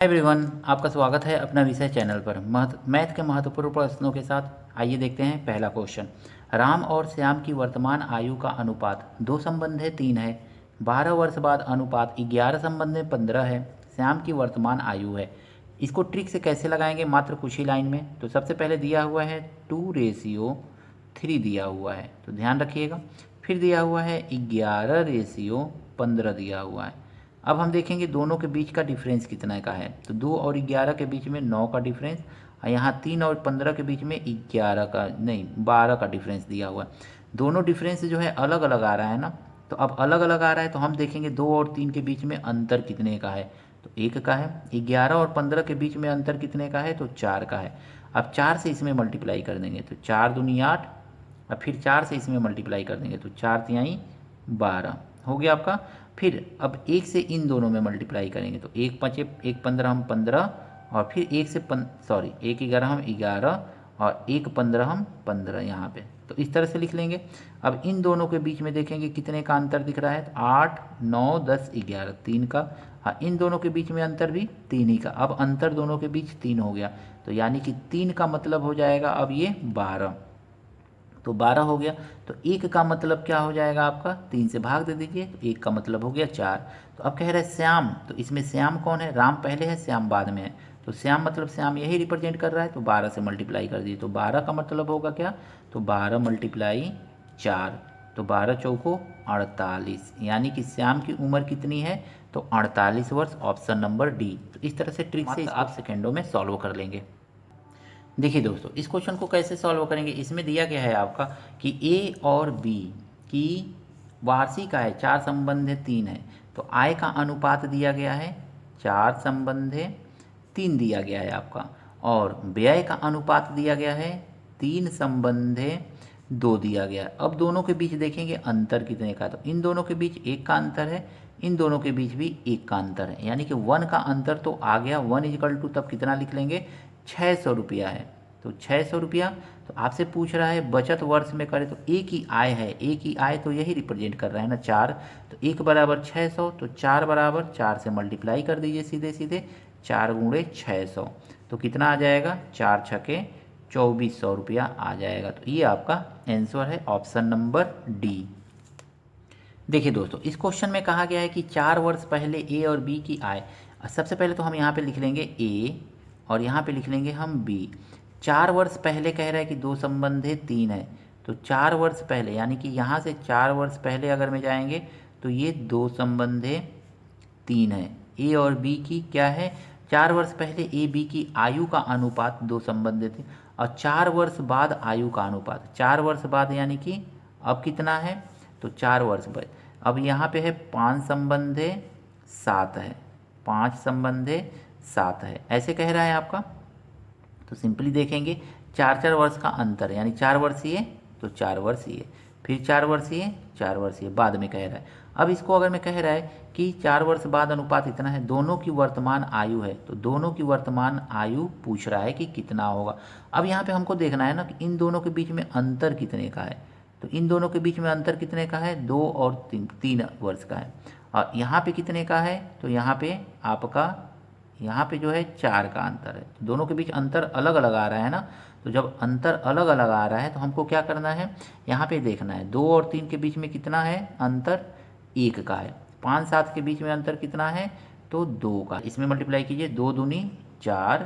Hi everyone, आपका स्वागत है अपना विषय चैनल पर। मैथ के महत्वपूर्ण प्रश्नों के साथ आइए देखते हैं पहला क्वेश्चन। राम और श्याम की वर्तमान आयु का अनुपात 2 संबंध है 3 है। 12 वर्ष बाद अनुपात 11 संबंध में 15 है। श्याम की वर्तमान आयु है। इसको ट्रिक से कैसे लगाएंगे, मात्र कुछ ही लाइन में। तो सबसे पहले दिया हुआ है 2:3 दिया हुआ है, तो ध्यान रखिएगा। फिर दिया हुआ है 11:15 दिया हुआ है। अब हम देखेंगे दोनों के बीच का डिफरेंस कितना का है। तो 2 और 11 के बीच में 9 का डिफरेंस, और यहाँ 3 और 15 के बीच में 11 का नहीं 12 का डिफरेंस दिया हुआ है। दोनों डिफरेंस जो है अलग अलग आ रहा है ना। तो अब अलग अलग आ रहा है तो हम देखेंगे 2 और 3 के बीच में अंतर कितने का है। तो 1 का है। 11 और 15 के बीच में अंतर कितने का है, तो 4 का है। अब 4 से इसमें मल्टीप्लाई कर देंगे तो 4 दूनी 8, और फिर 4 से इसमें मल्टीप्लाई कर देंगे तो 4 तिहाई 12 हो गया आपका। फिर अब 1 से इन दोनों में मल्टीप्लाई करेंगे तो 1 5 1 15 हम 15, और फिर 1 से 1 11 हम 11, और 1 15 हम 15 यहाँ पे। तो इस तरह से लिख लेंगे। अब इन दोनों के बीच में देखेंगे कितने का अंतर दिख रहा है, तो 8 9 10 11 3 का। हाँ, इन दोनों के बीच में अंतर भी 3 ही का। अब अंतर दोनों के बीच 3 हो गया, तो यानी कि 3 का मतलब हो जाएगा अब ये 12। तो 12 हो गया। तो 1 का मतलब क्या हो जाएगा आपका, 3 से भाग दे दीजिए, तो 1 का मतलब हो गया 4। तो अब कह रहे हैं श्याम, तो इसमें श्याम कौन है, राम पहले है श्याम बाद में है। तो श्याम मतलब श्याम यही रिप्रेजेंट कर रहा है, तो 12 से मल्टीप्लाई कर दीजिए। तो 12 का मतलब होगा क्या, तो 12 मल्टीप्लाई 4, तो 12 चौको 48, यानी कि श्याम की उम्र कितनी है, तो 48 वर्ष। Option number D. तो इस तरह से ट्रिक से आप सेकेंडों में सॉल्व कर लेंगे। देखिए दोस्तों, इस क्वेश्चन को कैसे सॉल्व करेंगे। इसमें दिया गया है आपका कि ए और बी की वार्षिक आय 4 संबंध 3 है। तो आय का अनुपात दिया गया है 4 संबंध 3 दिया गया है आपका, और व्यय का अनुपात दिया गया है 3 संबंध 2 दिया गया है। अब दोनों के बीच देखेंगे अंतर कितने का, तो इन दोनों के बीच 1 का अंतर है, इन दोनों के बीच भी 1 का अंतर है, यानी कि 1 का अंतर तो आ गया। 1 इजकल टू तब कितना लिख लेंगे, 600 रुपया है। तो 600 रुपया। तो आपसे पूछ रहा है बचत वर्ष में करें तो एक ही आय है, एक ही आय तो यही रिप्रेजेंट कर रहा है ना 4। तो 1 बराबर 600, तो 4 बराबर 4 से मल्टीप्लाई कर दीजिए सीधे सीधे, 4 गुणे 600। तो कितना आ जाएगा, 4 छके 2400 रुपया आ जाएगा। तो ये आपका आंसर है ऑप्शन नंबर डी। देखिए दोस्तों, इस क्वेश्चन में कहा गया है कि 4 वर्ष पहले ए और बी की आय। सबसे पहले तो हम यहाँ पे लिख लेंगे ए, और यहाँ पे लिख लेंगे हम बी। 4 वर्ष पहले कह रहा है कि 2 संबंध 3 है। तो 4 वर्ष पहले, यानी कि यहाँ से 4 वर्ष पहले अगर में जाएंगे तो ये 2 संबंध 3 है। ए और बी की क्या है, 4 वर्ष पहले ए बी की आयु का अनुपात 2 संबंध थे, और 4 वर्ष बाद आयु का अनुपात 4 वर्ष बाद, यानी कि अब कितना है, तो 4 वर्ष बाद। अब यहाँ पे है 5 संबंधे 7 है, 5 संबंधे 7 है, ऐसे कह रहा है आपका। तो सिंपली देखेंगे 4 वर्ष का अंतर, यानी 4 वर्षीय तो 4 वर्षीय, फिर 4 वर्षीय 4 वर्षीय बाद में कह रहा है। अब इसको अगर मैं कह रहा है कि 4 वर्ष बाद अनुपात इतना है, दोनों की वर्तमान आयु है, तो दोनों की वर्तमान आयु पूछ रहा है कि कितना होगा। अब यहाँ पे हमको देखना है ना कि इन दोनों के बीच में अंतर कितने का है। तो इन दोनों के बीच में अंतर कितने का है, 2 और 3 वर्ष का है। और यहाँ पे कितने का है, तो यहाँ पे आपका यहाँ पे जो है 4 का अंतर है। तो दोनों के बीच अंतर अलग अलग आ रहा है ना। तो जब अंतर अलग अलग आ रहा है तो हमको क्या करना है, यहाँ पे देखना है 2 और 3 के बीच में कितना है अंतर, 1 का है। 5 7 के बीच में अंतर कितना है, तो 2 का। इसमें मल्टीप्लाई कीजिए, 2 दूनी 4,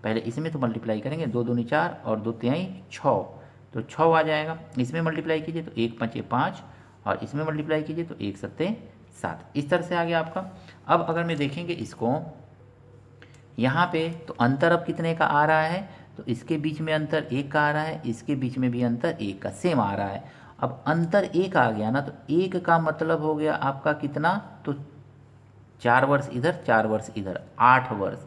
पहले इसमें तो मल्टीप्लाई करेंगे, 2 दूनी 4 और 2 तिहाई 6, तो 6 आ जाएगा। इसमें मल्टीप्लाई कीजिए तो 1 5 5, और इसमें मल्टीप्लाई कीजिए तो 1 7 7। इस तरह से आ गया आपका। अब अगर मैं देखेंगे इसको यहाँ पे, तो अंतर अब कितने का आ रहा है, तो इसके बीच में अंतर 1 का आ रहा है, इसके बीच में भी अंतर 1 का सेम आ रहा है। अब अंतर 1 आ गया ना, तो 1 का मतलब हो गया आपका कितना, तो 4 वर्ष इधर 4 वर्ष इधर, 8 वर्ष।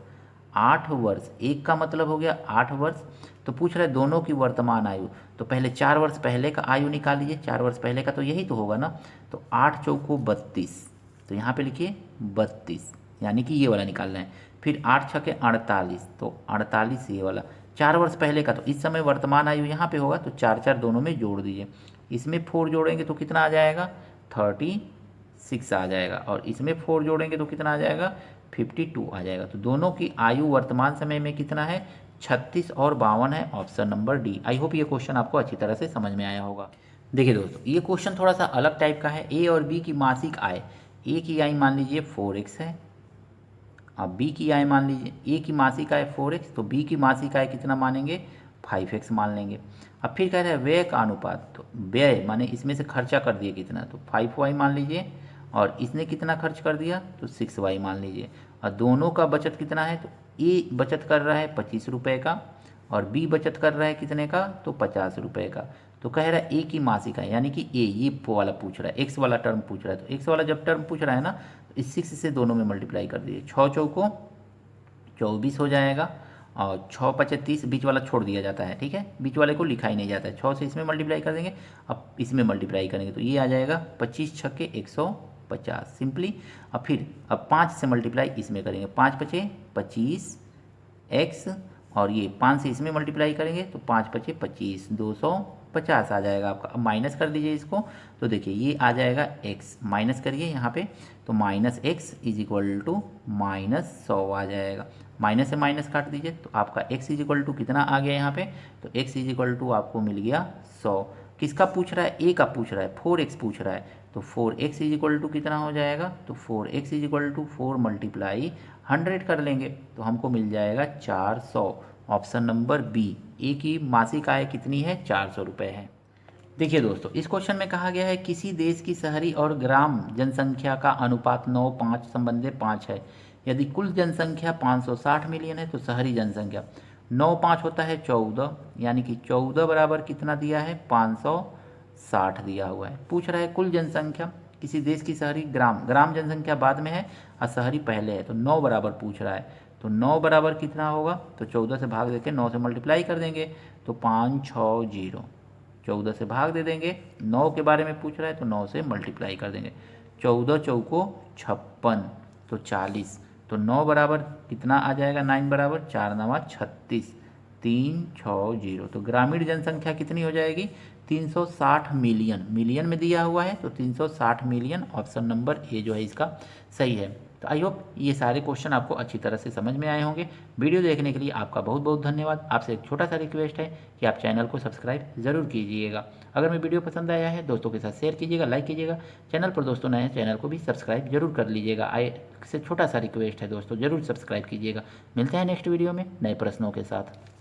8 वर्ष, 1 का मतलब हो गया 8 वर्ष। तो पूछ रहा है दोनों की वर्तमान आयु। तो पहले 4 वर्ष पहले का आयु निकाल लीजिए, 4 वर्ष पहले का तो यही तो होगा ना। तो 8 चौको 32, तो यहाँ पे लिखिए 32, यानी कि ये वाला निकालना है। फिर 8 छके 48, तो 48 ये वाला 4 वर्ष पहले का। तो इस समय वर्तमान आयु यहाँ पे होगा, तो 4 4 दोनों में जोड़ दीजिए। इसमें 4 जोड़ेंगे तो कितना आ जाएगा, 36 आ जाएगा, और इसमें 4 जोड़ेंगे तो कितना आ जाएगा, 52 आ जाएगा। तो दोनों की आयु वर्तमान समय में कितना है, 36 और 52 है, option number D. I hope ये क्वेश्चन आपको अच्छी तरह से समझ में आया होगा। देखिए दोस्तों, ये क्वेश्चन थोड़ा सा अलग टाइप का है। ए और बी की मासिक आय, ए की आय मान लीजिए 4x है, अब बी की आय मान लीजिए, ए की मासिक आय 4x, तो बी की मासिक आय कितना मानेंगे, 5x मान लेंगे। अब फिर कह रहे हैं व्यय का अनुपात, तो व्यय माने इसमें से खर्चा कर दिए कितना, तो 5y मान लीजिए, और इसने कितना खर्च कर दिया, तो 6y मान लीजिए। और दोनों का बचत कितना है, तो ए बचत कर रहा है 25 रुपये का, और बी बचत कर रहा है कितने का, तो 50 रुपये का। तो कह रहा है ए की मासिक आय, यानी कि ए ये वाला पूछ रहा है, एक्स वाला टर्म पूछ रहा है। तो एक्स वाला जब टर्म पूछ रहा है ना, तो इस 6 से दोनों में मल्टीप्लाई कर दीजिए, 6 चौको 24 हो जाएगा, और 6 पचे 30, बीच वाला छोड़ दिया जाता है, ठीक है, बीच वाले को लिखा ही नहीं जाता है। 6 से इसमें मल्टीप्लाई कर देंगे, अब इसमें मल्टीप्लाई करेंगे तो ये आ जाएगा 25 छक्के 150 सिंपली। अब 5 से मल्टीप्लाई इसमें करेंगे, 5 पचे 25 एक्स, और ये 5 से इसमें मल्टीप्लाई करेंगे तो 5 पचे 25, 250 आ जाएगा आपका। अब माइनस कर दीजिए इसको, तो देखिए ये आ जाएगा x, माइनस करिए यहाँ पे, तो minus x is equal to -100 आ जाएगा। माइनस से माइनस काट दीजिए तो आपका x इज इक्वल टू कितना आ गया यहाँ पे, तो x इज इक्वल टू आपको मिल गया 100। किसका पूछ रहा है, a का पूछ रहा है, 4x पूछ रहा है, तो 4x इज इक्वल टू कितना हो जाएगा, तो 4x is equal to 4 multiply 100 कर लेंगे तो हमको मिल जाएगा 400, ऑप्शन नंबर बी। ए की मासिक आय कितनी है, 400 रुपये है। देखिए दोस्तों, इस क्वेश्चन में कहा गया है किसी देश की शहरी और ग्राम जनसंख्या का अनुपात 9:5 संबंधी 5 है। यदि कुल जनसंख्या 560 मिलियन है तो शहरी जनसंख्या 9:5 होता है 14, यानी कि 14 बराबर कितना दिया है, 560 दिया हुआ है। पूछ रहा है कुल जनसंख्या किसी देश की शहरी ग्राम जनसंख्या बाद में है और शहरी पहले है, तो 9 बराबर पूछ रहा है। तो 9 बराबर कितना होगा, तो 14 से भाग देके 9 से मल्टीप्लाई कर देंगे तो 560, 14 से भाग दे देंगे, 9 के बारे में पूछ रहा है तो 9 से मल्टीप्लाई कर देंगे, 14 चौको 56, तो 40, तो 9 बराबर कितना आ जाएगा, 9 बराबर 4 9 36, 360। तो ग्रामीण जनसंख्या कितनी हो जाएगी, 360 मिलियन, मिलियन में दिया हुआ है तो 360 मिलियन, ऑप्शन नंबर ए जो है इसका सही है। तो आई होप ये सारे क्वेश्चन आपको अच्छी तरह से समझ में आए होंगे। वीडियो देखने के लिए आपका बहुत बहुत धन्यवाद। आपसे एक छोटा सा रिक्वेस्ट है कि आप चैनल को सब्सक्राइब ज़रूर कीजिएगा। अगर मैं वीडियो पसंद आया है दोस्तों के साथ शेयर कीजिएगा, लाइक कीजिएगा। चैनल पर दोस्तों नए हैं, चैनल को भी सब्सक्राइब जरूर कर लीजिएगा। से छोटा सा रिक्वेस्ट है दोस्तों, ज़रूर सब्सक्राइब कीजिएगा। मिलते हैं नेक्स्ट वीडियो में नए प्रश्नों के साथ।